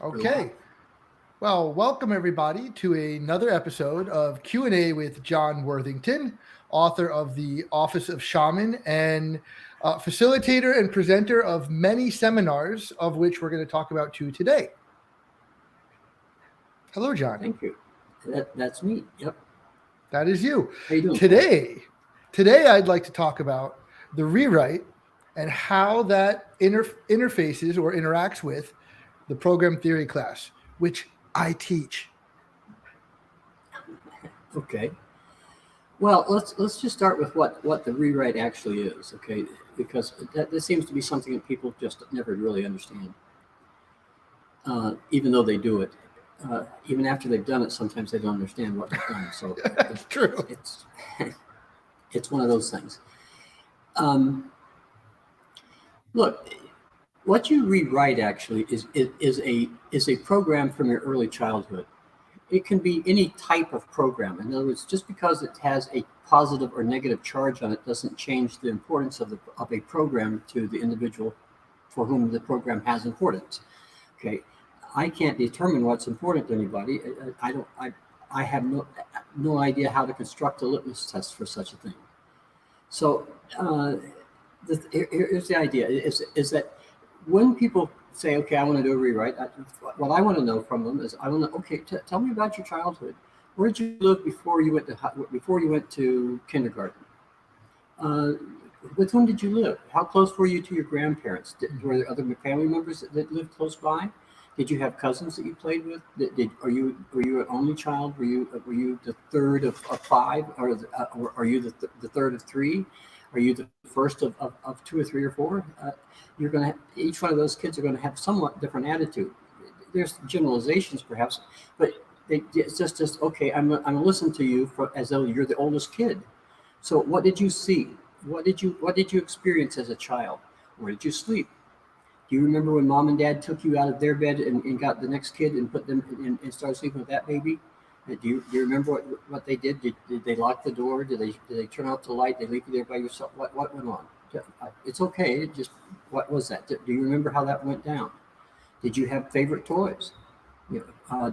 Okay. Well, welcome everybody to another episode of Q&A with John Worthington, author of the Office of Shaman and facilitator and presenter of many seminars, of which we're going to talk about two today. Hello, John. Thank you. That's me. Yep. That is you. How you doing? Today, I'd like to talk about the rewrite and how that interfaces or interacts with the program theory class, which I teach. Okay. Well, let's just start with what the rewrite actually is, okay? Because that seems to be something that people just never really understand, even though they do it. Even after they've done it, sometimes they don't understand what they've done. So That's true. It's one of those things. Look, what you rewrite actually is a program from your early childhood. It can be any type of program. In other words, just because it has a positive or negative charge on it doesn't change the importance of a program to the individual for whom the program has importance. Okay, I can't determine what's important to anybody. I have no idea how to construct a litmus test for such a thing. So here's the idea: is that when people say, okay, I want to do a rewrite, what I want to know from them is, I want to, okay, tell me about your childhood. Where did you live before you went to kindergarten? With whom did you live? How close were you to your grandparents? Were there other family members that lived close by? Did you have cousins that you played with? Were you an only child? Were you the third of five, or are you the third of three? Are you the first of two or three or four? You're going to each one of those kids are going to have somewhat different attitude. There's generalizations perhaps, but it's just okay. I'm going to listen to you as though you're the oldest kid. So what did you see? What did you experience as a child? Where did you sleep? Do you remember when mom and dad took you out of their bed and got the next kid and put them and started sleeping with that baby? Do you remember what they did? Did they lock the door? Did they turn out the light? Did they leave you there by yourself? What went on? It's okay. Just what was that? Do you remember how that went down? Did you have favorite toys?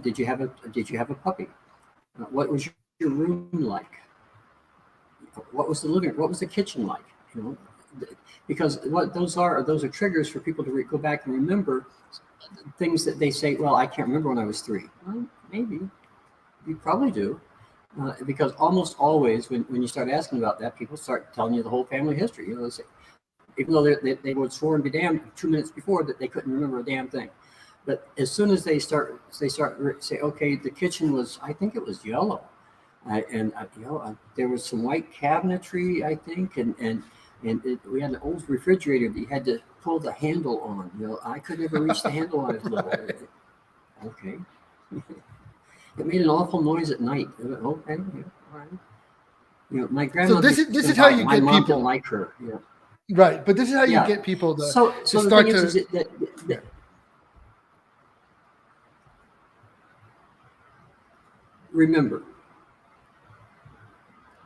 Did you have a puppy? What was your room like? What was the living? What was the kitchen like? Because what those are triggers for people to go back and remember things that they say. Well, I can't remember when I was 3. Well, maybe. You probably do, because almost always when you start asking about that, people start telling you the whole family history. They say, even though they would sworn to be damned 2 minutes before that they couldn't remember a damn thing. But as soon as they start say, okay, the kitchen was, I think it was yellow, there was some white cabinetry, I think, and we had an old refrigerator that you had to pull the handle on. I could never reach the handle on it. Okay. It made an awful noise at night. Okay, yeah, all right. My grandmother. So this is how you get people. My mom didn't like her. Yeah. Right, but this is how you get people to start to. Remember.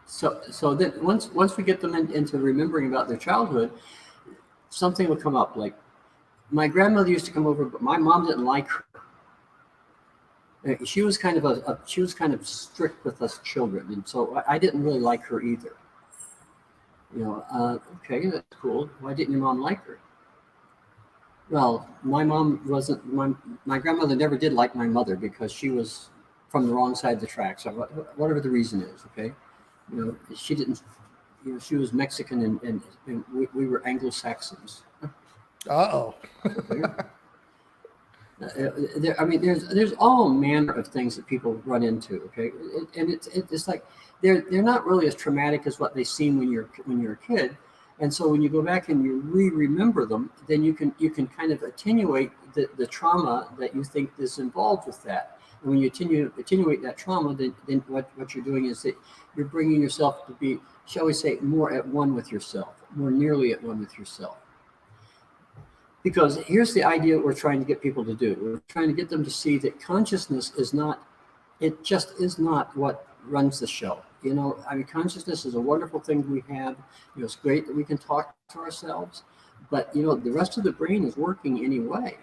So then once we get them into remembering about their childhood, something will come up. Like, my grandmother used to come over, but my mom didn't like her. She was kind of strict with us children, and so I didn't really like her either. Okay, that's cool. Why didn't your mom like her? Well, my mom wasn't. My grandmother never did like my mother because she was from the wrong side of the tracks, or whatever the reason is. Okay, she didn't. She was Mexican, and we were Anglo-Saxons. Uh-oh. There's all manner of things that people run into. Okay, and it's like they're not really as traumatic as what they seem when you're a kid, and so when you go back and you remember them, then you can kind of attenuate the trauma that you think is involved with that. And when you attenuate that trauma, then what you're doing is that you're bringing yourself to be, shall we say, more at one with yourself, more nearly at one with yourself. Because here's the idea we're trying to get people to do. We're trying to get them to see that consciousness is not what runs the show. Consciousness is a wonderful thing we have. It's great that we can talk to ourselves, but the rest of the brain is working anyway.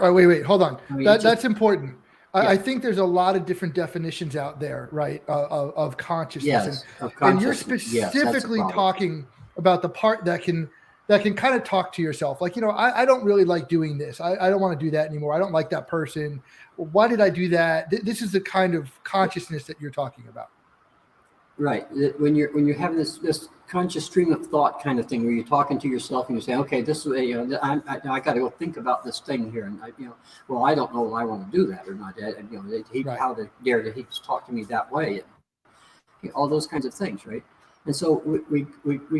Oh, wait, hold on. I mean, That's important. Yeah. I think there's a lot of different definitions out there, right, of consciousness. Yes, of and you're consciousness. Yes, that's a specifically problem. talking about the part that can kind of talk to yourself. Like, I don't really like doing this. I don't want to do that anymore. I don't like that person. Why did I do that? This is the kind of consciousness that you're talking about. Right. When you're having this conscious stream of thought kind of thing, where you're talking to yourself and you're saying, okay, this is I got to go think about this thing here, and well, I don't know if I want to do that or not. Right. How dare he just talk to me that way? And, all those kinds of things, right? And so we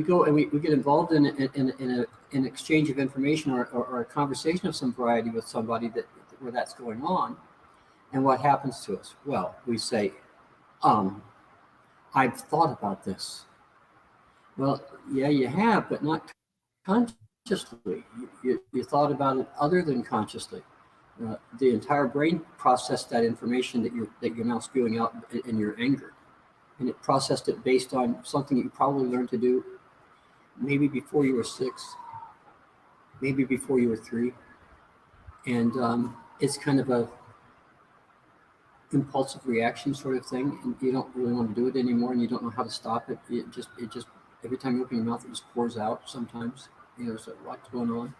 go and we get involved in an exchange of information or a conversation of some variety with somebody where that's going on, and what happens to us? Well, we say, I've thought about this. Well, yeah, you have, but not consciously. You thought about it other than consciously. The entire brain processed that information that you're now spewing out in your anger, and it processed it based on something you probably learned to do, maybe before you were 6, maybe before you were 3, and it's kind of a impulsive reaction sort of thing, and you don't really want to do it anymore, and you don't know how to stop it. It just every time you open your mouth, it just pours out. Sometimes, so what's going on?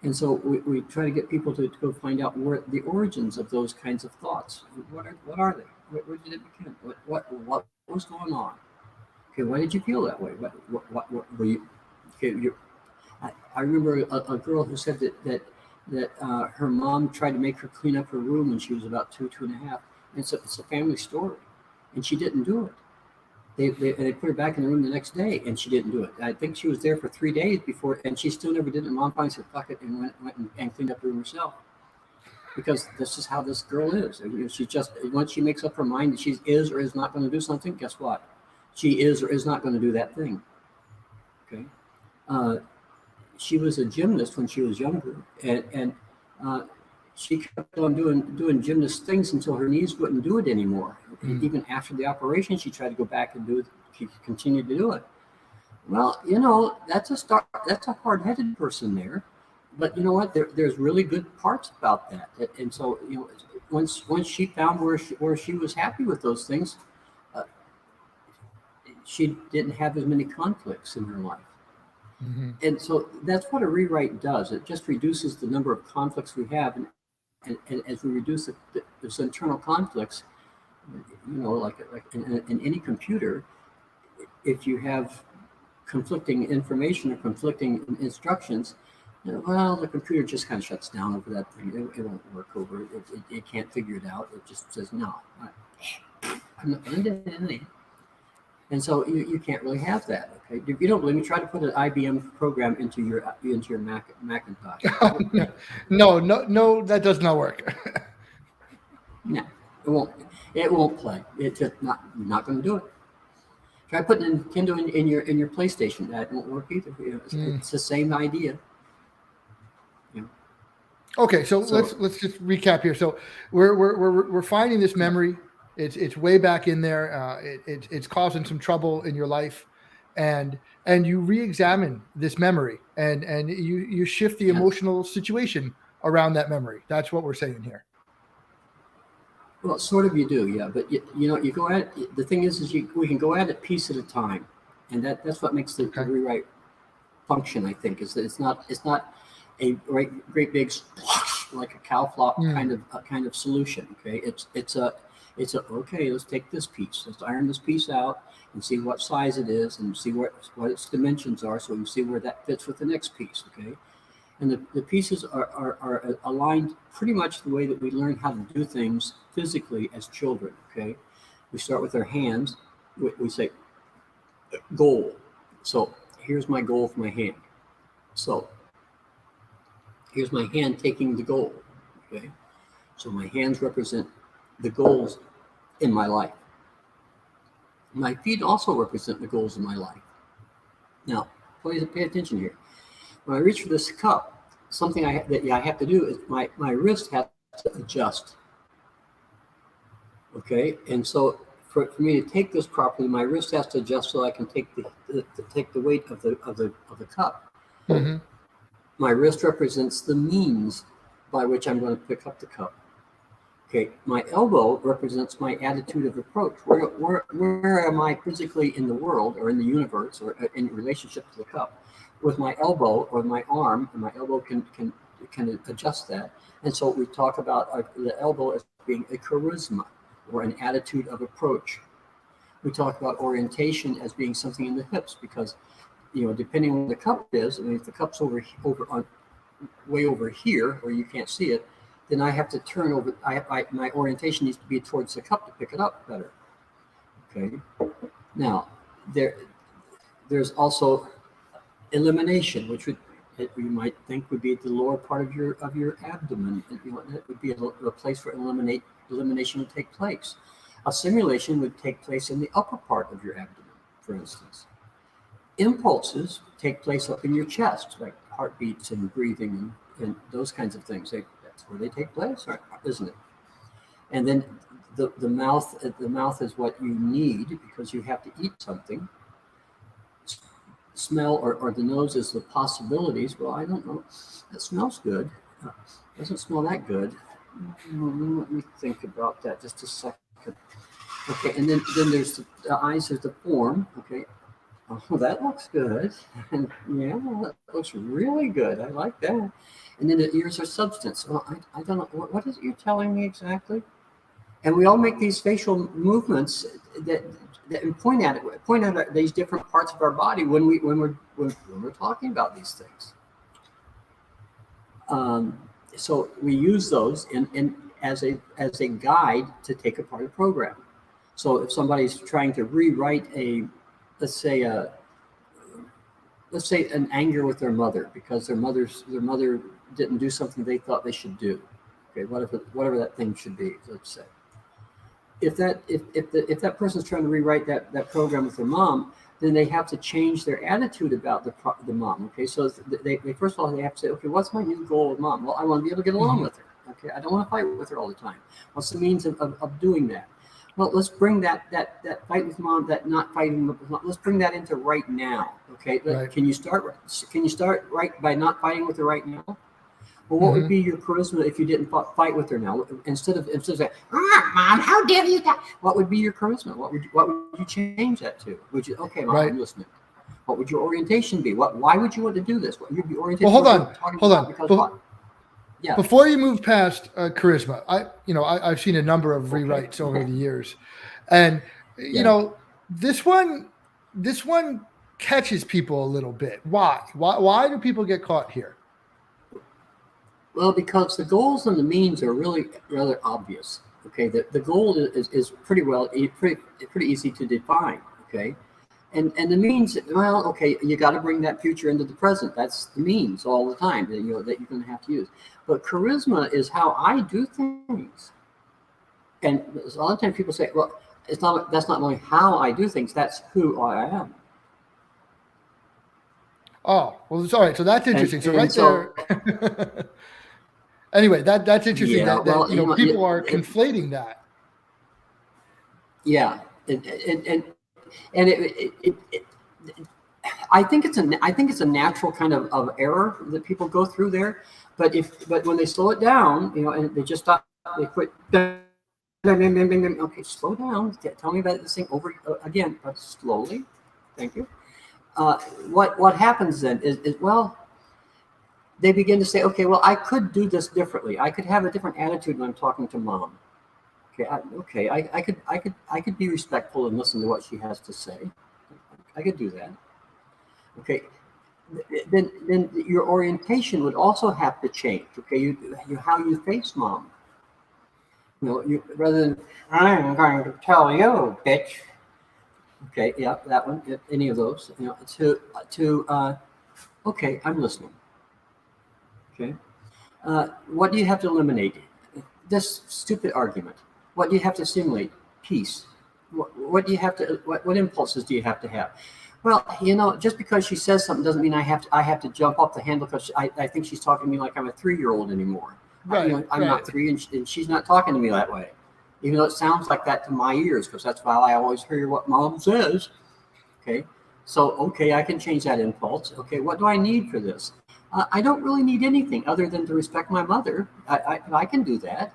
And so we try to get people to go find out where the origins of those kinds of thoughts. What are they? Where did it begin? What was going on? Okay, why did you feel that way? What were you? Okay, I remember a girl who said that her mom tried to make her clean up her room when she was about 2.5. And it's a family story, and she didn't do it. They put her back in the room the next day, and she didn't do it. I think she was there for 3 days before, and she still never did it. And Mom finally said, "Fuck it," and went and cleaned up the room herself, because this is how this girl is. She just, once she makes up her mind that she is or is not going to do something, guess what? She is or is not going to do that thing. Okay. She was a gymnast when she was younger, and she kept on doing gymnast things until her knees wouldn't do it anymore. Even after the operation, she tried to go back and do it. She continued to do it. Well, that's a hard-headed person there, but you know what? There's really good parts about that. And so once she found where she was happy with those things, she didn't have as many conflicts in her life. Mm-hmm. And so that's what a rewrite does. It just reduces the number of conflicts we have, and as we reduce those internal conflicts, like in any computer, if you have conflicting information or conflicting instructions, well, the computer just kind of shuts down over that thing. It won't work over it. It can't figure it out. It just says, no, I'm not going to do anything. And so you can't really have that. Okay, if you don't believe me, try to put an IBM program into your Macintosh. No, that does not work. No, it won't. It won't play. It's just not going to do it. Try putting Nintendo in your PlayStation. That won't work either. It's the same idea. Okay, so let's just recap here. So we're finding this memory. It's way back in there. It's causing some trouble in your life, and you re-examine this memory, and you shift the emotional situation around that memory. That's what we're saying here. Well, sort of you do, yeah. But you go at it. The thing is we can go at it piece at a time, and that's what makes the rewrite function. I think is that it's not a great big splash like a cow flop kind of solution. Okay, it's okay. Let's take this piece. Let's iron this piece out and see what size it is, and see what its dimensions are, so we can see where that fits with the next piece. Okay, and the pieces are aligned pretty much the way that we learn how to do things physically as children. Okay, we start with our hands. We say goal. So here's my goal for my hand. So here's my hand taking the goal. Okay, so my hands represent the goals in my life. My feet also represent the goals in my life. Now, please pay attention here. When I reach for this cup, something I have to do is my wrist has to adjust. Okay, and so for me to take this properly, my wrist has to adjust so I can take the weight of the cup. Mm-hmm. My wrist represents the means by which I'm going to pick up the cup. Okay, my elbow represents my attitude of approach. Where am I physically in the world or in the universe or in relationship to the cup? With my elbow or my arm, and my elbow can adjust that. And so we talk about the elbow as being a charisma or an attitude of approach. We talk about orientation as being something in the hips because, depending on where the cup is, I mean, if the cup's way over here where you can't see it, then I have to turn over. My orientation needs to be towards the cup to pick it up better. Okay. Now, there's also elimination, which you might think would be at the lower part of your abdomen. That would be a place where elimination would take place. A simulation would take place in the upper part of your abdomen, for instance. Impulses take place up in your chest, like heartbeats and breathing and those kinds of things. That's where they take place, isn't it? And then the mouth is what you need because you have to eat something. Smell or the nose is the possibilities. Well, I don't know. That smells good. Doesn't smell that good. Let me think about that just a second. Okay, and then there's the eyes. There's the form. Okay. Oh, that looks good. And yeah, that looks really good. I like that. And then the ears are substance. Well, I don't know. What is it you're telling me exactly? And we all make these facial movements that point at these different parts of our body when we're talking about these things. So we use those as a guide to take apart a program. So if somebody's trying to rewrite let's say an anger with their mother because their mother didn't do something they thought they should do. Okay, whatever that thing should be, let's say. If that person's trying to rewrite that program with their mom, then they have to change their attitude about the mom. Okay, so they first of all they have to say, okay, what's my new goal with mom? Well, I want to be able to get along with her. Okay, I don't want to fight with her all the time. What's the means of doing that? Well, let's bring that fight with mom, that not fighting with mom, let's bring that into right now. Okay, right. Can you start right by not fighting with her right now? Well, what would be your charisma if you didn't fight with her now? Instead of saying, "Mom, how dare you?" What would be your charisma? What would you change that to? Would you? Okay, Mom, I'm listening. What would your orientation be? Why would you want to do this? What you'd be oriented? Well, hold on. Because what? Yeah. Before you move past charisma, I've seen a number of rewrites over the years, and this one catches people a little bit. Why do people get caught here? Well, because the goals and the means are really rather obvious. Okay, the goal is pretty easy to define. Okay, and the means, well, okay, you got to bring that future into the present. That's the means all the time that you're going to have to use. But charisma is how I do things, and a lot of times people say, well, that's not only how I do things, that's who I am. Oh, well, it's all right. So that's interesting. There. Anyway, that's interesting. Yeah, people are conflating that. Yeah, and I think it's a natural kind of error that people go through there. But when they slow it down, and they just stop, they quit. Okay, slow down. Tell me about this thing over again, but slowly. Thank you. What happens then is well, they begin to say, okay, well, I could do this differently. I could have a different attitude when I'm talking to mom. Okay, I could be respectful and listen to what she has to say. I could do that. Okay, then your orientation would also have to change. Okay, you how you face mom. Rather than I'm going to tell you, bitch. Okay, yeah, that one. Any of those. Okay, I'm listening. Okay, what do you have to eliminate? This stupid argument. What do you have to simulate? Peace. What do you have to? What impulses do you have to have? Well, just because she says something doesn't mean I have to jump off the handle because I think she's talking to me like I'm a 3-year-old anymore. Right. I'm not 3, and she's not talking to me that way, even though it sounds like that to my ears because that's why I always hear what mom says. Okay, so I can change that impulse. Okay, what do I need for this? I don't really need anything other than to respect my mother. I can do that.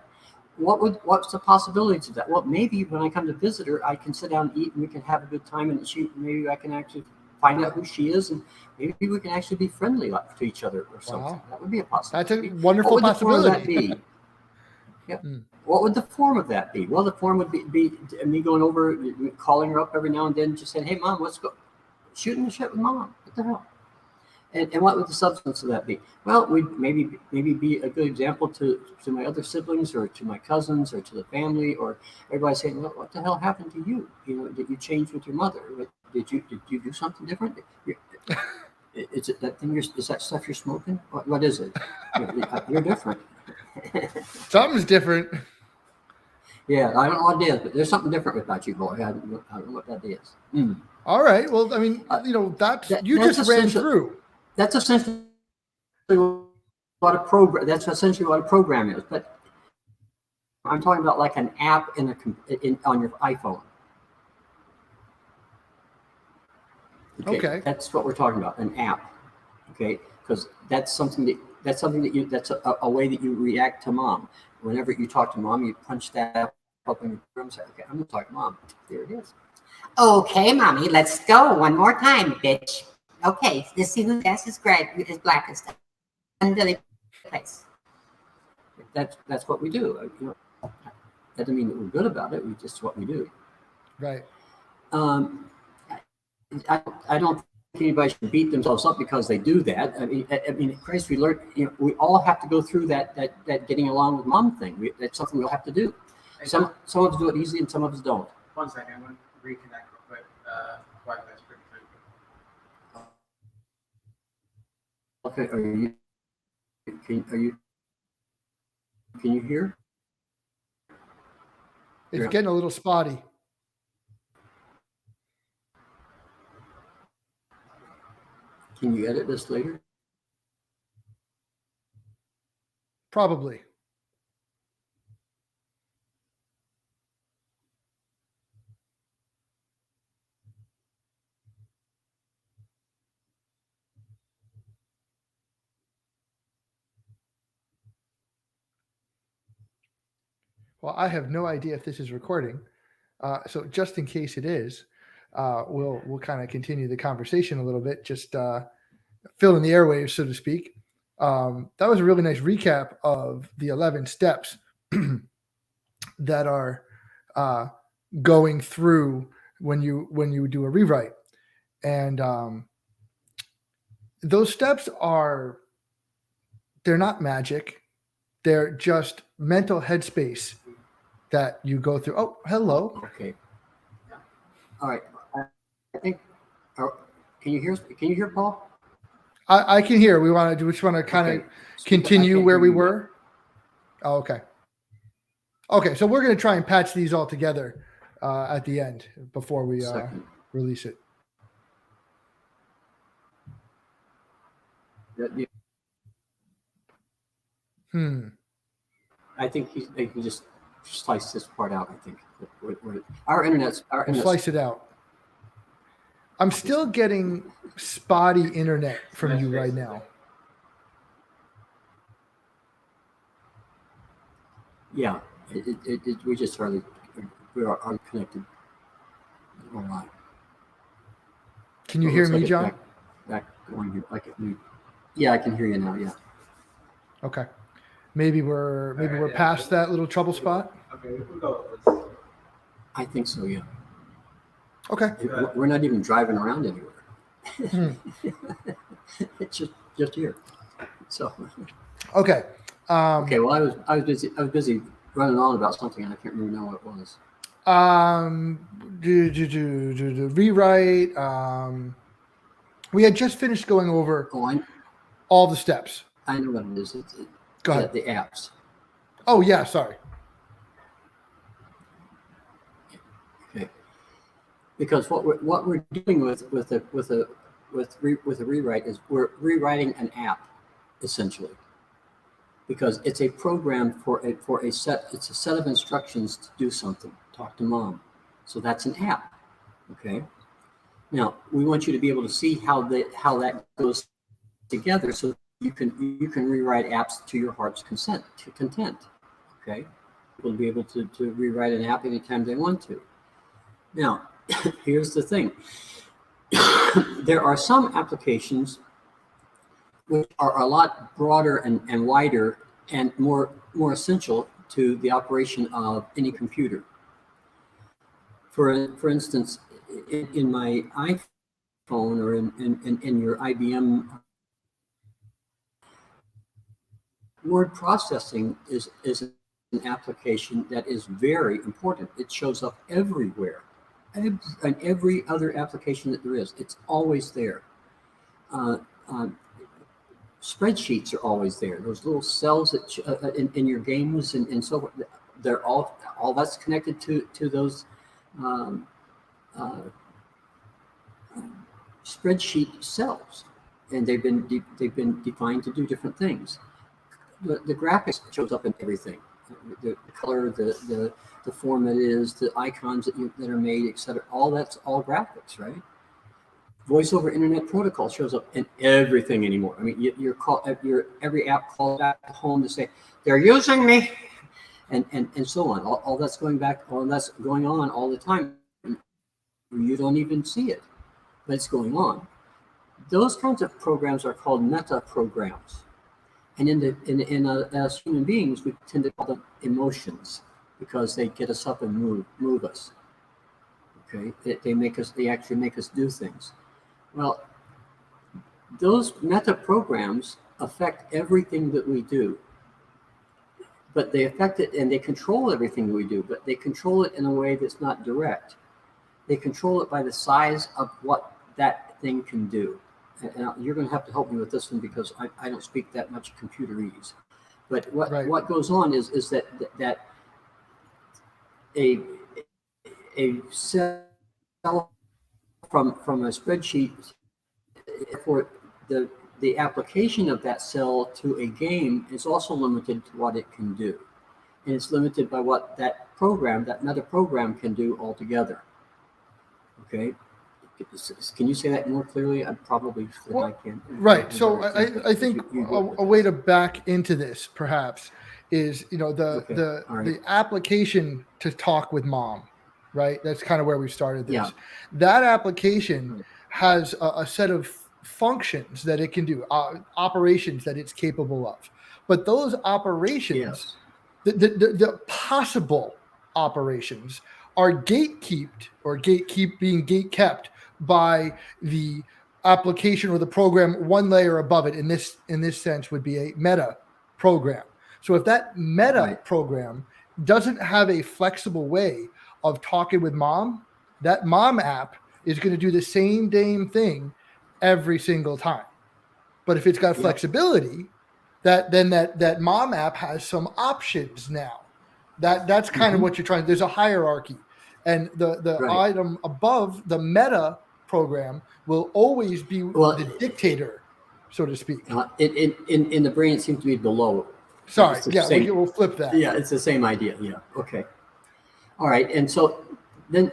What's the possibilities of that? Well, maybe when I come to visit her, I can sit down and eat, and we can have a good time, and maybe I can actually find out who she is, and maybe we can actually be friendly to each other or something. Wow. That would be a possibility. That's a wonderful possibility. What would the form of that be? Yep. What would the form of that be? Well, the form would be me going over, calling her up every now and then, just saying, "Hey, Mom, let's go shooting the shit with Mom." What the hell? And what would the substance of that be? Well, we'd maybe be a good example to my other siblings, or to my cousins, or to the family, or everybody saying, "Well, what the hell happened to you? You know, did you change with your mother? Did you do something different? Is it that thing? Is that stuff you're smoking? What is it? You're different." Something's different. Yeah, I don't know what it is, but there's something different about you, boy. I don't know what that is. All right. Well, I mean, you just ran through. That's essentially what a program. That's essentially what a program is. But I'm talking about like an app on your iPhone. Okay. That's what we're talking about, an app. Okay, because that's a way that you react to Mom. Whenever you talk to Mom, you punch that app up in your room and say, "Okay, I'm going to talk to Mom." There it is. Okay, Mommy, let's go one more time, bitch. Okay, let's see whose ass is blackest under the place. That's what we do. You know, that doesn't mean that we're good about it. Just what we do. Right. I don't think anybody should beat themselves up because they do that. I mean, Christ, we learn. You know, we all have to go through that getting along with Mom thing. That's something we'll have to do. Some of us do it easy, and some of us don't. 1 second, I'm going to reconnect real quick. Wi-Fi's pretty good. Okay, can you hear? It's getting a little spotty. Can you edit this later? Probably. Well, I have no idea if this is recording. So just in case it is, we'll kind of continue the conversation a little bit, just fill in the airwaves, so to speak. That was a really nice recap of the 11 steps that are going through when you do a rewrite. And those steps they're not magic. They're just mental headspace that you go through. Oh, hello. Okay. All right. I think. Can you hear Paul? I can hear. We just want to kind of continue where we were. Oh, okay. Okay, so we're going to try and patch these all together at the end before we release it. I think they can just slice this part out. I think our internet's slice it out. I'm still getting spotty internet from you right now. Yeah, we just hardly we are connected online. Can you hear me, John? Back going here. Yeah, I can hear you now. Yeah. Okay. Maybe we're past that little trouble spot. Okay, we'll go. I think so. Yeah. Okay. We're not even driving around anywhere. It's just here. So. Okay. Okay. Well, I was busy running on about something, and I can't remember now what it was. Do rewrite. We had just finished going over all the steps. I know what it is. Go ahead. The apps. Oh yeah, sorry. Okay. Because what we're doing with a rewrite is we're rewriting an app, essentially. Because it's a program it's a set of instructions to do something. Talk to Mom. So that's an app. Okay. Now we want you to be able to see how that goes together, so you can rewrite apps to your heart's content. Okay, people will be able to rewrite an app anytime they want to. Now, here's the thing. There are some applications which are a lot broader and wider and more essential to the operation of any computer. For instance, in my iPhone or in your IBM, word processing is an application that is very important. It shows up everywhere. And every other application that there is, it's always there. Spreadsheets are always there. Those little cells that in your games and so forth, they're all that's connected to those spreadsheet cells, and they've been defined to do different things. The graphics shows up in everything. The color, the form it is, the icons that are made, etc. That's all graphics, right? Voice over Internet Protocol shows up in everything anymore. I mean, every app calls back to home to say they're using me, and so on. All that's going on all the time. You don't even see it, but it's going on. Those kinds of programs are called meta programs. And as human beings, we tend to call them emotions because they get us up and move us. Okay, they actually make us do things. Well, those meta programs affect everything that we do, but they affect it and they control everything that we do, but they control it in a way that's not direct. They control it by the size of what that thing can do. And you're going to have to help me with this one because I don't speak that much computerese. But what goes on is that a cell from a spreadsheet, for the application of that cell to a game is also limited to what it can do, and it's limited by what that meta program can do altogether. Okay. Can you say that more clearly? I probably I can. Right. So I think a way to back into this perhaps is, the application to talk with mom, right? That's kind of where we started this. Yeah. That application has a set of functions that it can do, operations that it's capable of. But those operations, the possible operations are being gate kept by the application or the program one layer above it. In this sense would be a meta program. So if that meta program doesn't have a flexible way of talking with mom, that mom app is going to do the same damn thing every single time. But if it's got flexibility, that mom app has some options now. That's kind of what you're trying. There's a hierarchy, and the item above the meta program will always be the dictator, so to speak. In the brain, it seems to be below. Sorry, we'll flip that. Yeah, it's the same idea. Yeah, okay. All right, and so then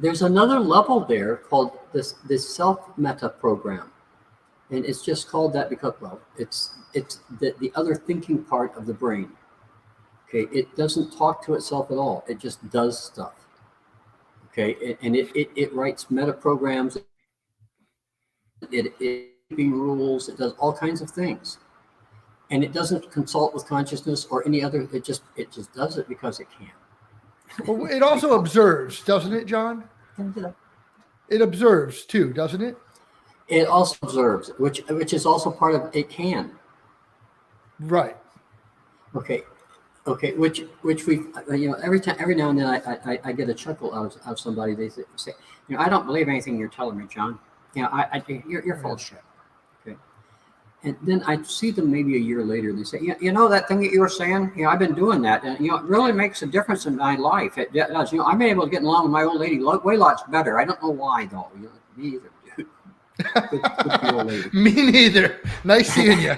there's another level there called this self-meta program, and it's just called that because it's the other thinking part of the brain. Okay, it doesn't talk to itself at all. It just does stuff. Okay, and it writes meta programs. It keeping rules. It does all kinds of things, and it doesn't consult with consciousness or any other. It just does it because it can. Well, it also observes, doesn't it, John? It observes too, doesn't it? It also observes, which is also part of it can. Right. Okay, which we every now and then I get a chuckle out of somebody. They say, I don't believe anything you're telling me, John. You're full of shit. Okay, and then I see them maybe a year later. And they say, that thing that you were saying, I've been doing that, and it really makes a difference in my life. It does. I've been able to get along with my old lady way lots better. I don't know why though. Me either, dude. Good old lady. Me neither. Nice seeing you.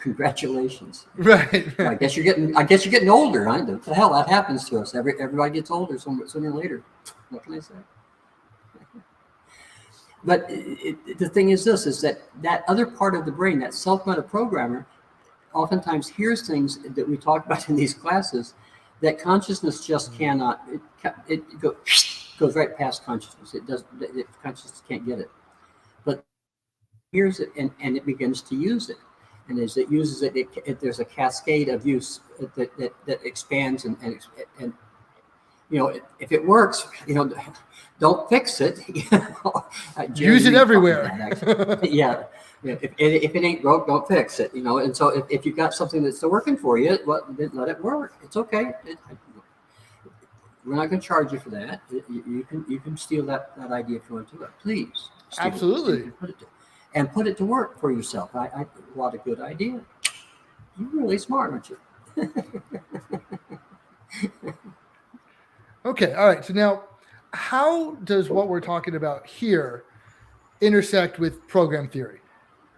Congratulations. Right. I guess you're getting older, huh? What the hell, that happens to us. Everybody gets older sooner or later. What can I say? But the thing is this, is that other part of the brain, that self-meta-programmer, oftentimes hears things that we talk about in these classes that consciousness just cannot, it goes right past consciousness. Consciousness can't get it. But hears it and it begins to use it. And as it uses it, there's a cascade of use that expands and if it works, don't fix it. Use it everywhere. Yeah. If it ain't broke, don't fix it. And so if you've got something that's still working for you, then let it work. It's okay. We're not going to charge you for that. You can steal that idea if you want to do it. Please. Absolutely. Put it to work for yourself. What a good idea. You're really smart, aren't you? Okay. All right. So now, how does what we're talking about here intersect with program theory?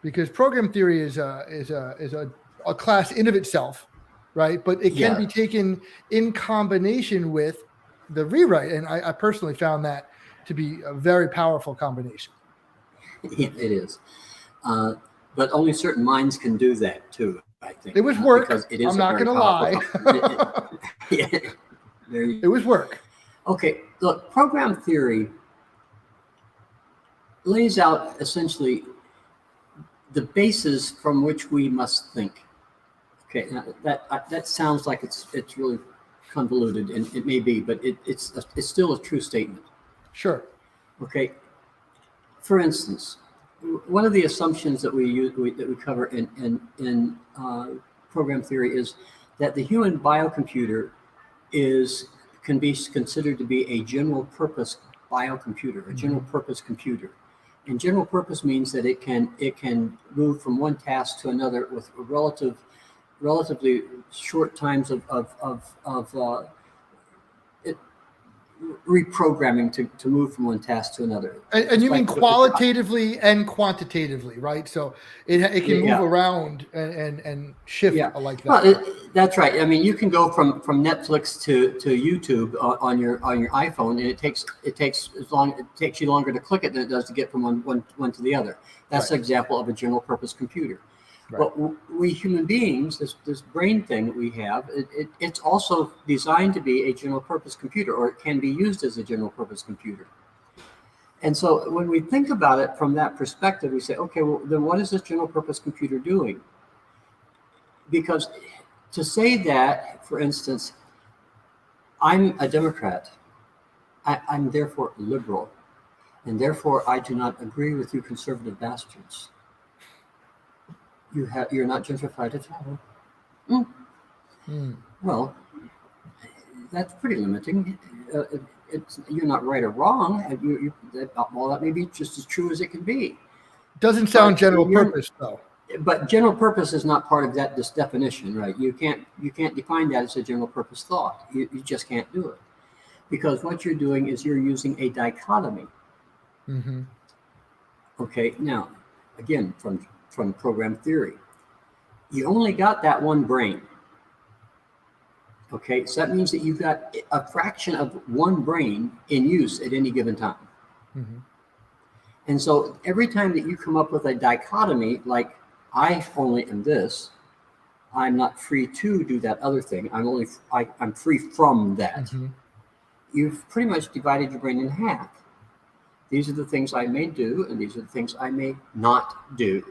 Because program theory is a class in of itself, right? But it can be taken in combination with the rewrite, and I personally found that to be a very powerful combination. Yeah, it is, but only certain minds can do that too. I think it was work. Because it is I'm not going to lie. It was work. Okay, look, program theory lays out essentially the basis from which we must think. Okay, now that sounds like it's really convoluted, and it may be, but it's still a true statement. Sure. Okay. For instance, one of the assumptions that we cover in program theory is that the human biocomputer can be considered to be a general purpose biocomputer, a general purpose computer. And general purpose means that it can move from one task to another with relatively short times of reprogramming to move from one task to another. And you mean qualitatively and quantitatively, right? So it can move around and shift like that. Well, that's right. I mean, you can go from Netflix to YouTube on your iPhone, and it takes you longer to click it than it does to get from one to the other. That's an example of a general purpose computer. Right. But we human beings, this brain thing that we have, it's also designed to be a general purpose computer, or it can be used as a general purpose computer. And so when we think about it from that perspective, we say, okay, well, then what is this general purpose computer doing? Because to say that, for instance, I'm a Democrat, I'm therefore liberal, and therefore I do not agree with you conservative bastards. You're not gentrified at all. Well, that's pretty limiting. You're not right or wrong. That may be just as true as it can be. Doesn't sound general purpose though. But general purpose is not part of this definition, right? You can't define that as a general purpose thought. You just can't do it, because what you're doing is you're using a dichotomy. Mm-hmm. Okay, now again from program theory, you only got that one brain. Okay, so that means that you've got a fraction of one brain in use at any given time. Mm-hmm. And so every time that you come up with a dichotomy, like I only am this, I'm not free to do that other thing, I'm free from that. Mm-hmm. You've pretty much divided your brain in half. These are the things I may do, and these are the things I may not do.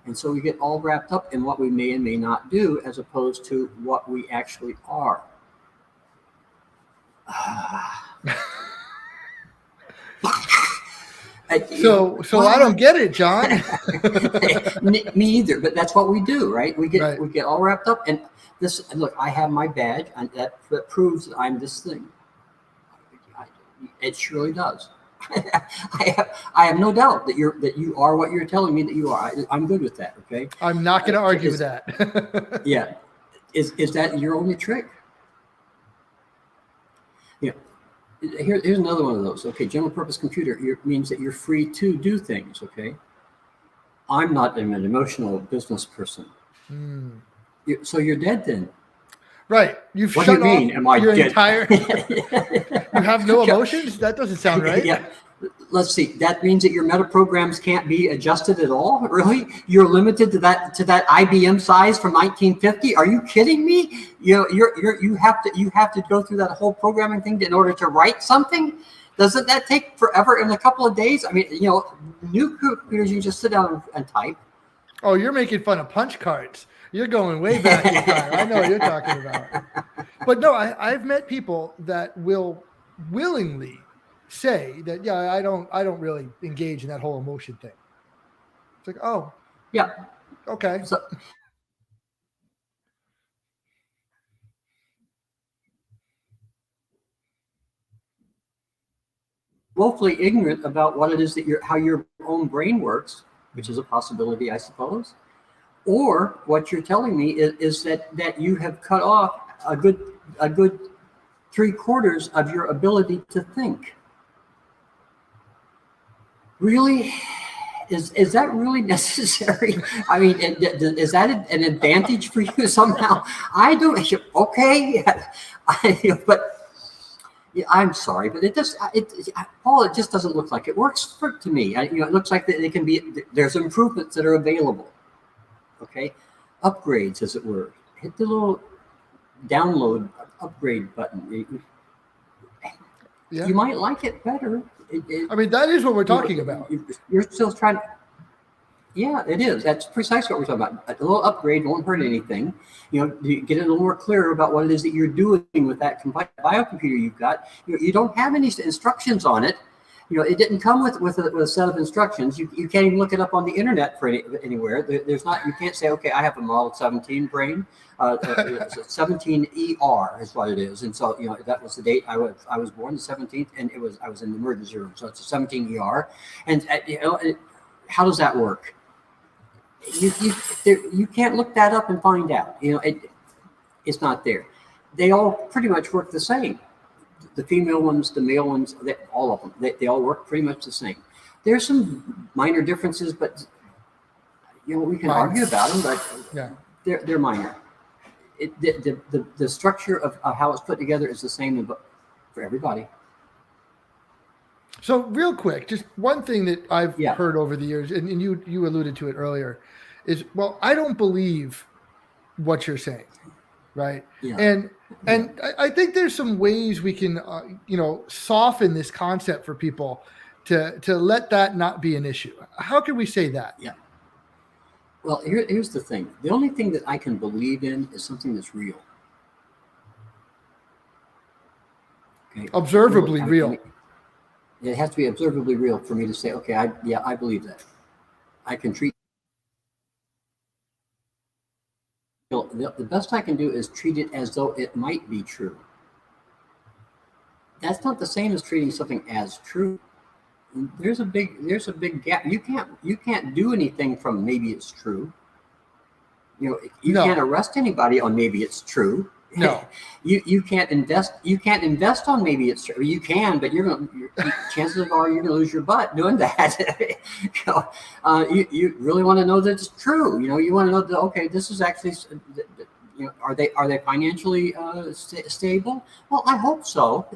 And so we get all wrapped up in what we may and may not do, as opposed to what we actually are. So I don't get it, John. Me either, but that's what we do, right? We get all wrapped up in this. Look, I have my badge, and that proves that I'm this thing. It surely does. I have no doubt that you are what you're telling me that you are. I'm good with that. Okay. I'm not going to argue with that. Yeah. Is that your only trick? Yeah. Here's another one of those. Okay. General purpose computer means that you're free to do things. Okay. I'm not an emotional business person. So you're dead then. Right. You've what shut do you mean? off Am I your dead? entire. You have no emotions? That doesn't sound right. Yeah. let's see, that means that your meta programs can't be adjusted at all? Really? You're limited to that IBM size from 1950? Are you kidding me? You have to go through that whole programming thing in order to write something? Doesn't that take forever in a couple of days? I mean, new computers, you just sit down and type. Oh, you're making fun of punch cards. You're going way back in time. I know what you're talking about. But no, I've met people that will willingly say that, yeah, I don't really engage in that whole emotion thing. It's like, oh, yeah, okay. So, woefully ignorant about what it is that how your own brain works, which is a possibility, I suppose. Or what you're telling me is that you have cut off a good 3/4 of your ability to think. Really? Is that really necessary? I mean, is that an advantage for you somehow? I don't. Okay, but. Yeah, I'm sorry, but Paul, it just doesn't look like it works to me. It looks like that it can be. There's improvements that are available. Okay, upgrades, as it were. Hit the little download upgrade button. Yeah. You might like it better. I mean, that is what we're talking about. You're still trying to. Yeah, it is. That's precisely what we're talking about. A little upgrade won't hurt anything. You get a little more clear about what it is that you're doing with that biocomputer you've got. You don't have any instructions on it. It didn't come with a set of instructions. You can't even look it up on the internet for anywhere. There's not. You can't say, okay, I have a Model 17 brain. 17ER is what it is, and so that was the date I was born, the 17th, and I was in the emergency room, so it's a 17ER, and how does that work? You can't look that up and find out. It's not there. They all pretty much work the same. The female ones, the male ones, all of them. They all work pretty much the same. There's some minor differences, but we can argue about them. But yeah, they're minor. The structure of how it's put together is the same for everybody. So real quick, just one thing that I've heard over the years, and you alluded to it earlier, is, well, I don't believe what you're saying, right? Yeah. And I think there's some ways we can, soften this concept for people to let that not be an issue. How can we say that? Yeah. Well, here's the thing. The only thing that I can believe in is something that's real. Okay. Observably real. It has to be observably real for me to say, okay, I believe that. I can treat. The best I can do is treat it as though it might be true. That's not the same as treating something as true. There's a big gap. You can't do anything from maybe it's true. You can't arrest anybody on maybe it's true. No. You can't invest. You can't invest on maybe it's true. You can, but chances are you're gonna lose your butt doing that. You really want to know that it's true. You want to know that, okay, this is actually. Are they financially stable? Well, I hope so.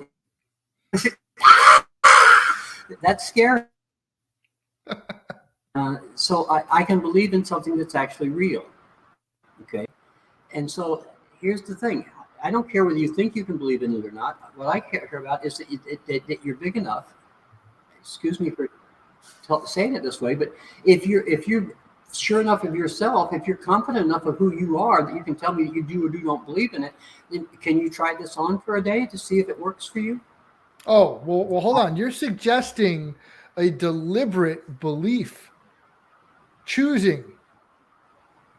That's scary. So I can believe in something that's actually real. Okay, and so. Here's the thing. I don't care whether you think you can believe in it or not. What I care about is that you're big enough. Excuse me for saying it this way, but if you're sure enough of yourself, if you're confident enough of who you are that you can tell me that you do or do not believe in it, then can you try this on for a day to see if it works for you? Oh, well, hold on. You're suggesting a deliberate belief, choosing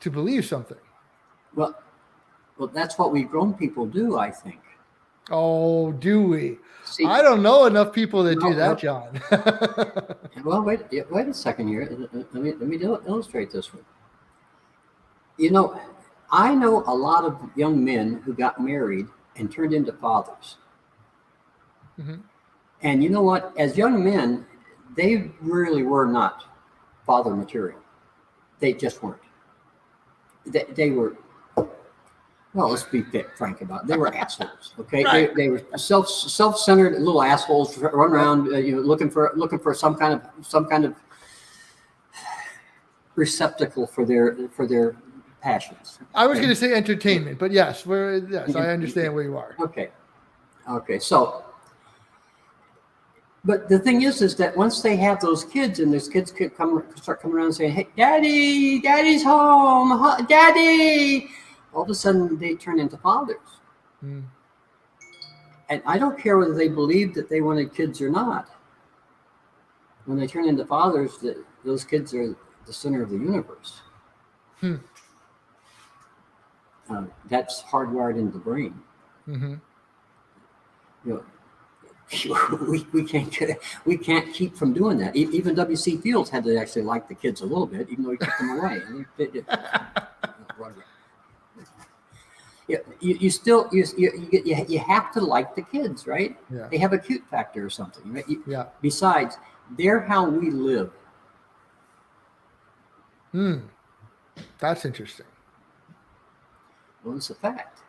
to believe something. Well, that's what we grown people do, I think. Oh, do we? See, I don't know enough people that do that, John. Well, wait a second here. Let me illustrate this one. I know a lot of young men who got married and turned into fathers. Mm-hmm. And you know what? As young men, they really were not father material. They just weren't. They were. Well, let's be frank about it. They were assholes. Okay, Right. they were self-centered little assholes run around, looking for some kind of receptacle for their passions. I was going to say entertainment, but yes, I understand where you are. Okay. So, but the thing is that once they have those kids, and those kids start coming around saying, "Hey, Daddy's home, Daddy," all of a sudden they turn into fathers. Mm. And I don't care whether they believed that they wanted kids or not. When they turn into fathers, those kids are the center of the universe. Hmm. That's hardwired into the brain. Mm-hmm. We can't keep from doing that. Even W.C. Fields had to actually like the kids a little bit, even though he kept them away. You have to like the kids, right? Yeah. They have a cute factor or something, right? Yeah. Besides, they're how we live. That's interesting. Well, it's a fact.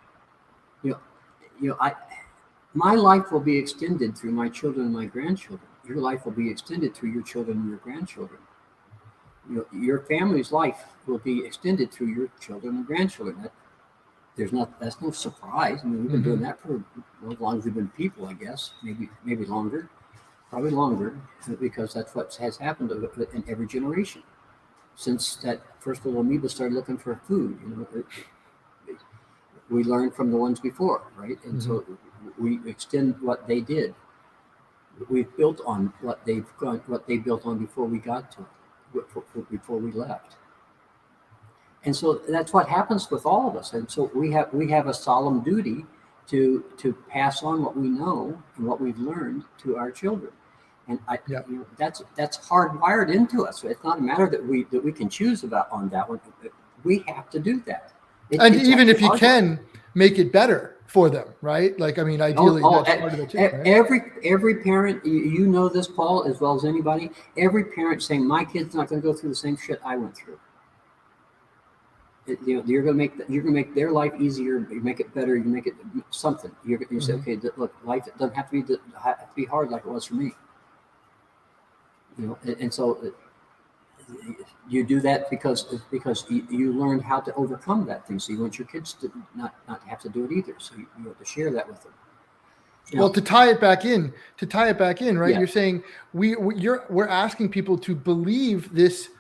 My life will be extended through my children and my grandchildren. Your life will be extended through your children and your grandchildren. Your family's life will be extended through your children and grandchildren. That's no surprise. I mean, we've been doing that for as long as we've been people, I guess. Maybe longer, probably longer, because that's what has happened in every generation since that first little amoeba started looking for food. We learned from the ones before, right? And so we extend what they did. We've built on what they built on before we got to it, before we left. And so that's what happens with all of us. And so we have a solemn duty to pass on what we know and what we've learned to our children. And that's hardwired into us. So it's not a matter that we can choose about on that one. We have to do that. And even if you can make it better for them, right? Like, I mean, ideally, that's part of it too. Right? Every parent, you know this, Paul, as well as anybody. Every parent saying, "My kid's not going to go through the same shit I went through." You're going to make their life easier. You make it better. You make it something. You say, "Okay, look, life doesn't have to be hard like it was for me." And so you do that because you learned how to overcome that thing. So you want your kids to not have to do it either. So you have to share that with them. Well, to tie it back in, right? Yeah. You're saying we're asking people to believe this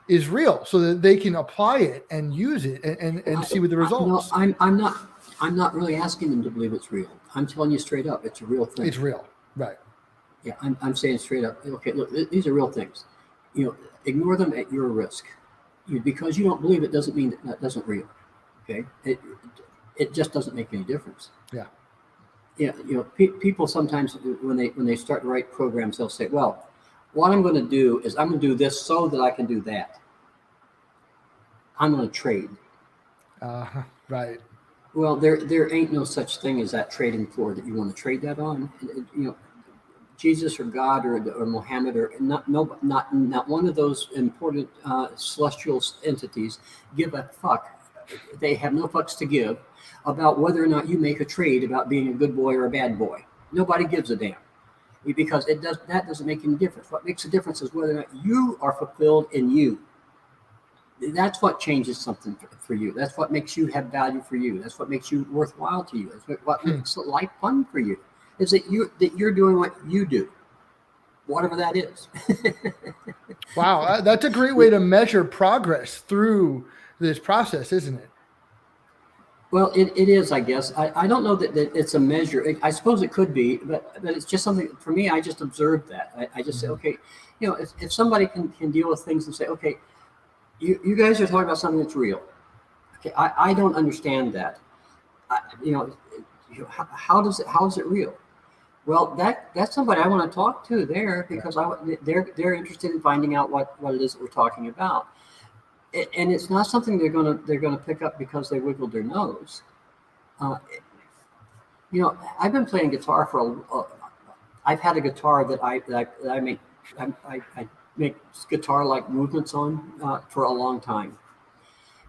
is real, so that they can apply it and use it and see what the results. No, I'm not really asking them to believe it's real. I'm telling you straight up, it's a real thing. It's real, right? Yeah, I'm saying straight up. Okay, look, these are real things. Ignore them at your risk. Because you don't believe it doesn't mean that doesn't real. Okay, it just doesn't make any difference. Yeah. Yeah, people sometimes when they start to write programs, they'll say, "Well, what I'm going to do is I'm going to do this so that I can do that. I'm going to trade." Right. Well, there ain't no such thing as that trading floor that you want to trade that on. Jesus or God or Muhammad or not one of those important celestial entities give a fuck. They have no fucks to give about whether or not you make a trade about being a good boy or a bad boy. Nobody gives a damn, because that doesn't make any difference. What makes a difference is whether or not you are fulfilled in you. That's what changes something for you. That's what makes you have value for you. That's what makes you worthwhile to you. That's what makes life fun for you. Is that you're doing what you do, whatever that is. Wow, that's a great way to measure progress through this process, isn't it? Well, it is, I guess. I don't know that it's a measure. I suppose it could be, but it's just something for me. I just observed that. I just say, okay, if somebody can deal with things and say, okay, you guys are talking about something that's real. Okay, I don't understand that. How is it real? Well, that's somebody I want to talk to there, because they're interested in finding out what it is that we're talking about, and it's not something they're gonna pick up because they wiggled their nose. I've been playing guitar I've had a guitar that I make guitar-like movements on for a long time,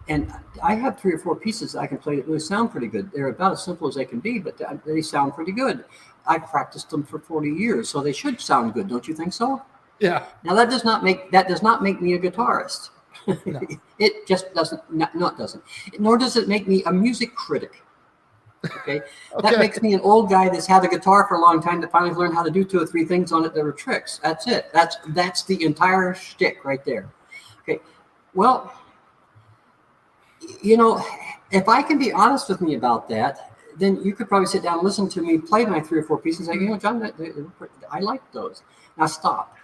And I have 3 or 4 pieces that I can play that really sound pretty good. They're about as simple as they can be, but they sound pretty good. I've practiced them for 40 years, so they should sound good. Don't you think so? Yeah. Now that does not make me a guitarist. No. It just doesn't. No, it doesn't. Nor does it make me a music critic. Okay? Okay. That makes me an old guy that's had a guitar for a long time that finally learned how to do 2 or 3 things on it that are tricks. That's it. That's the entire shtick right there. Okay. Well, you know, if I can be honest with me about that, then you could probably sit down and listen to me play my 3 or 4 pieces and say, you know, John, I like those. Now stop.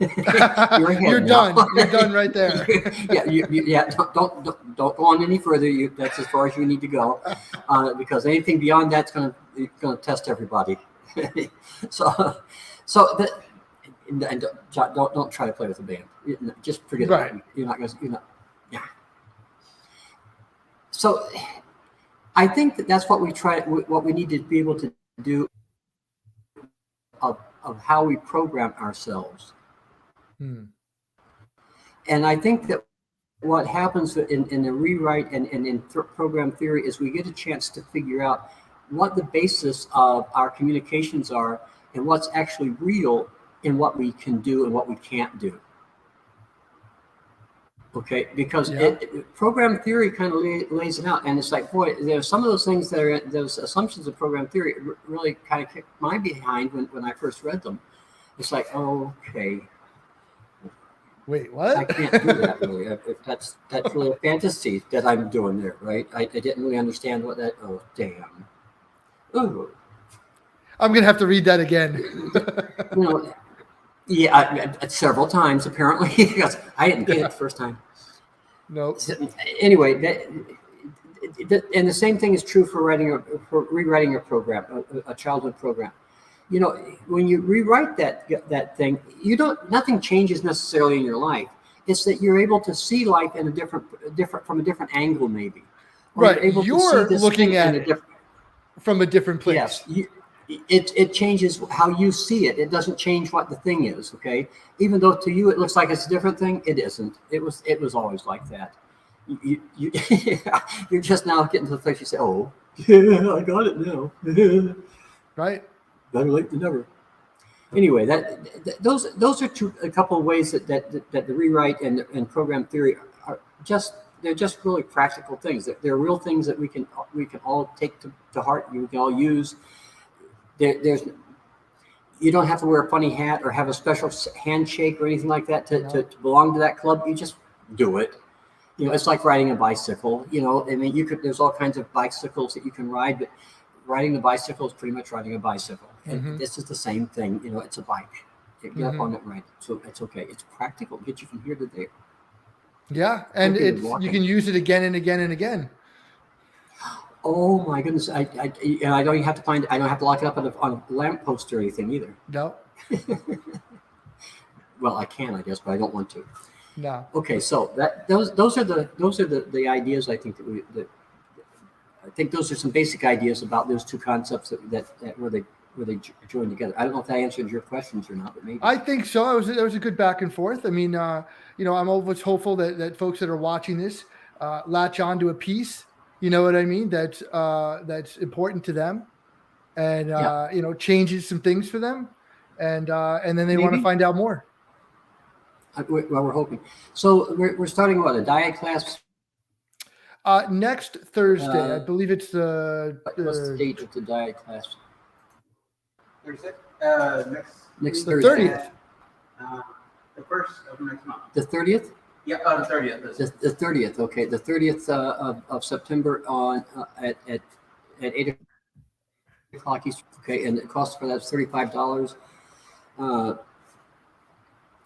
You're done. You're done right there. Yeah. Don't go on any further. That's as far as you need to go, because anything beyond that's going to test everybody. so and don't try to play with a band. Just forget Right. it. You're not going to. You're not. Yeah. So I think that's what we need to be able to do of how we program ourselves. And I think that what happens in the rewrite and in program theory is we get a chance to figure out what the basis of our communications are and what's actually real in what we can do and what we can't do. Okay, because program theory kind of lays it out, and it's like, boy, there's some of those things that are those assumptions of program theory really kind of kicked my behind when I first read them. It's like, okay, wait, what? I can't do that really. That's really a fantasy that I'm doing there, right? I didn't really understand what that. Oh, damn. Oh, I'm gonna have to read that again. you know. Yeah, several times apparently, because I didn't get it the first time. No. Anyway, and the same thing is true for rewriting a program, a childhood program. You know, when you rewrite that thing, nothing changes necessarily in your life. It's that you're able to see life in a different from a different angle, maybe. Or Right, you're looking at it from a different place. Yes. It changes how you see it. It doesn't change what the thing is, okay? Even though to you it looks like it's a different thing, it isn't. It was always like that. You're just now getting to the place you say, oh, yeah, I got it now. Right. Better late than never. Anyway, those are a couple of ways that the rewrite and program theory are they're just really practical things. They're real things that we can all take to heart. We can all use. You don't have to wear a funny hat or have a special handshake or anything like that to belong to that club. You just do it. You know, it's like riding a bicycle. You know, I mean, there's all kinds of bicycles that you can ride, but riding a bicycle is pretty much riding a bicycle. And this is the same thing. You know, it's a bike. Get up on it, right? So it's okay. It's practical. Get you from here to there. Yeah, and you can use it again and again and again. Oh my goodness! I don't even have to I don't have to lock it up on a lamppost or anything either. No. Well, I can, I guess, but I don't want to. No. Okay, so those are the ideas. I think I think those are some basic ideas about those two concepts that where they join together. I don't know if that answered your questions or not, but maybe. I think so. It was a good back and forth. I mean, you know, I'm always hopeful that folks that are watching this latch on to a piece. You know what I mean? That's important to them, and you know, changes some things for them, and then they want to find out more. Well, we're hoping. So we're starting a Dyad class. Next Thursday, I believe it's the. What's the date of the Dyad class? Thursday? Next the Thursday. 30th. The first of next month. The 30th. Yeah, the 30th. The 30th. Okay, the 30th of September on at 8 o'clock Eastern. Okay, and the cost for that's $35.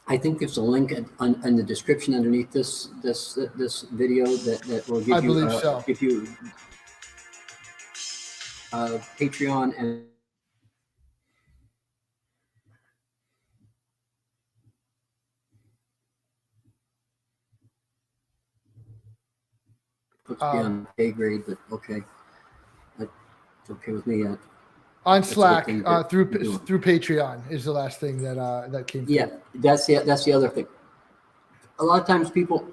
I think there's a link in the description underneath this video that will give you Patreon and puts me on A grade, but okay, that's okay with me. On Slack through Patreon is the last thing that came. Yeah, that's the other thing. A lot of times people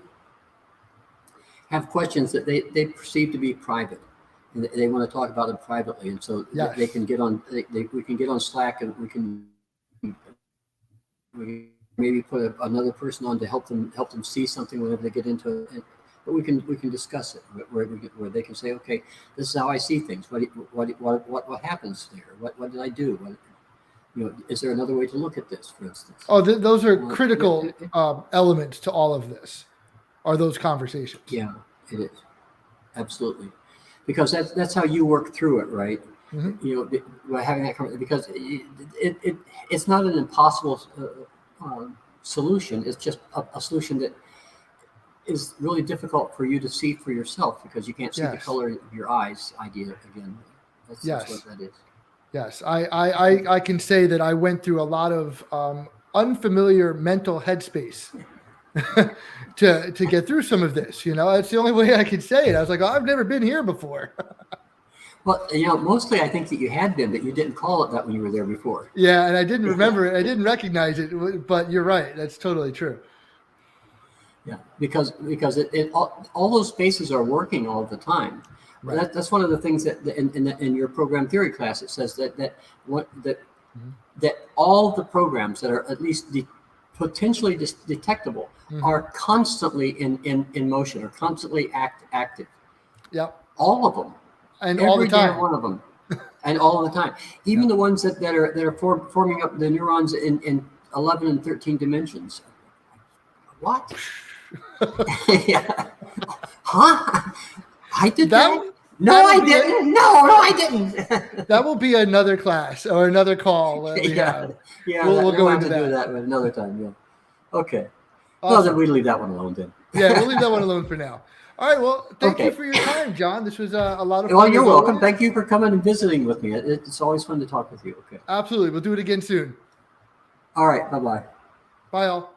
have questions that they perceive to be private, and they want to talk about it privately, and so Yes. they can get on. We can get on Slack, and we can maybe put another person on to help them see something whenever they get into it. But we can discuss it where they can say, okay, this is how I see things. What happens there? What did I do? Is there another way to look at this, for instance? Oh, those are critical elements to all of this. Are those conversations? Yeah, it is, absolutely, because that's how you work through it, right? Mm-hmm. By having that conversation, because it's not an impossible solution. It's just a solution that is really difficult for you to see for yourself because you can't see the color of your eyes. Idea again. That's what that is. Yes, I can say that I went through a lot of unfamiliar mental headspace to get through some of this. It's the only way I could say it. I was like, oh, I've never been here before. Well, mostly I think that you had been, but you didn't call it that when you were there before. Yeah, and I didn't remember it. I didn't recognize it, but you're right. That's totally true. Yeah, because all those spaces are working all the time. Right. That's one of the things that in your program theory class it says that all the programs that are at least potentially detectable are constantly in motion, or constantly active. Yep. All of them. And all the time. Every one of them. And all the time. Even the ones that are forming up the neurons in 11 and 13 dimensions. What? Yeah. Huh? I did that? No, I didn't. No, I didn't. That will be another class or another call that we have. Yeah, we'll go into do that another time. Yeah. Okay. Awesome. Well, then we leave that one alone then. Yeah, we'll leave that one alone for now. All right. Well, thank you for your time, John. This was a lot of fun. Well, you're welcome. Thank you for coming and visiting with me. It's always fun to talk with you. Okay. Absolutely. We'll do it again soon. All right. Bye-bye. Bye, all.